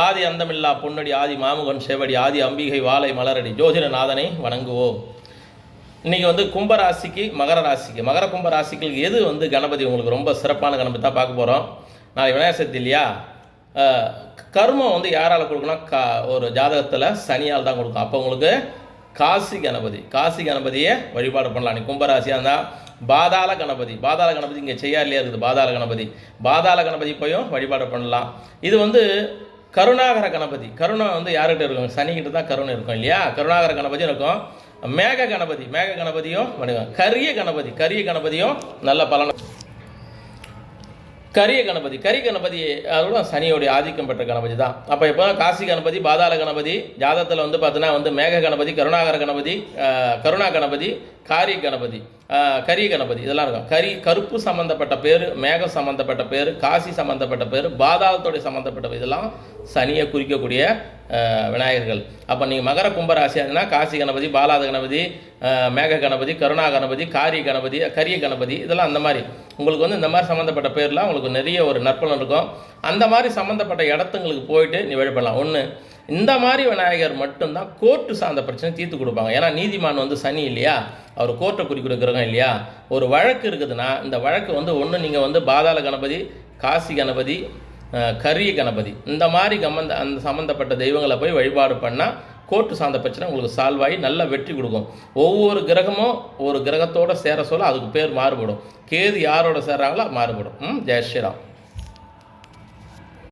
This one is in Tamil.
ஆதி அந்தமில்லா பொன்னடி ஆதி மாமுகன் செவடி ஆதி அம்பிகை வாழை மலரடி ஜோதிடநாதனை வணங்குவோம். இன்றைக்கி கும்பராசிக்கு மகர கும்பராசிக்கு எது கணபதி உங்களுக்கு ரொம்ப சிறப்பான கணபதி தான் பார்க்க போகிறோம். நாளைக்கு விநாயகர் சதுர்த்தி இல்லையா? கர்மம் யாரால் கொடுக்கணும்? ஒரு ஜாதகத்தில் சனியால் தான் கொடுக்கும். அப்போ உங்களுக்கு காசி கணபதியை வழிபாடு பண்ணலாம். நீ கும்பராசியாக இருந்தால் பாதாள கணபதி இங்கே செய்யாரிலே இருக்குது. பாதாள கணபதி போயும் வழிபாடு பண்ணலாம். இது கருணாகர கணபதி. கருணை யார்கிட்ட இருக்கும்? சனிக்கிட்ட தான் கருணை இருக்கும் இல்லையா? கருணாகர கணபதியும் இருக்கும். மேக கணபதியும் பண்ணுங்க. கரிய கணபதியும் நல்ல பலன். கரிய கணபதி அதோட சனியோடைய ஆதிக்கம் பெற்ற கணபதி தான். அப்போ இப்போ காசி கணபதி, பாதாள கணபதி, ஜாதகத்தில் பார்த்தீங்கன்னா மேக கணபதி, கருணாகர கணபதி, கருணா கணபதி, காரிய கணபதி, கரிய கணபதி இதெல்லாம் இருக்கும். கருப்பு சம்மந்தப்பட்ட பேர், மேகம் சம்மந்தப்பட்ட பேர், காசி சம்மந்தப்பட்ட பேர், பாதாளத்தோடைய சம்மந்தப்பட்ட இதெல்லாம் சனியை குறிக்கக்கூடிய விநாயகர்கள். அப்போ நீங்கள் மகர கும்பராசியாதுன்னா காசி கணபதி, பாலாத கணபதி, மேக கணபதி, கருணா கணபதி, கரிய கணபதி இதெல்லாம் அந்த மாதிரி உங்களுக்கு இந்த மாதிரி சம்மந்தப்பட்ட பேர்லாம் உங்களுக்கு நிறைய ஒரு நற்பலன் இருக்கும். அந்த மாதிரி சம்மந்தப்பட்ட இடத்துங்களுக்கு போயிட்டு நீ வழிபடலாம். ஒன்று, இந்த மாதிரி விநாயகர் மட்டும்தான் கோர்ட்டு சார்ந்த பிரச்சனை தீர்த்து கொடுப்பாங்க. ஏன்னா நீதிமான் சனி இல்லையா? அவர் கோர்ட்டை குறிக்கிறவங்க இல்லையா? ஒரு வழக்கு இருக்குதுன்னா இந்த வழக்கு ஒன்று நீங்கள் பாதாள கணபதி, காசி கணபதி, கரிய கணபதி இந்த மாதிரி அந்த சம்மந்தப்பட்ட தெய்வங்களை போய் வழிபாடு பண்ணால் கோர்ட்டு சார்ந்த பிரச்சனை உங்களுக்கு சால்வ் ஆகி நல்ல வெற்றி கொடுக்கும். ஒவ்வொரு கிரகமும் ஒரு கிரகத்தோடு சேர சொல்ல அதுக்கு பேர் மாறுபடும். கேது யாரோட சேர்றாங்களோ மாறுபடும். ஜெய் ஸ்ரீராம்.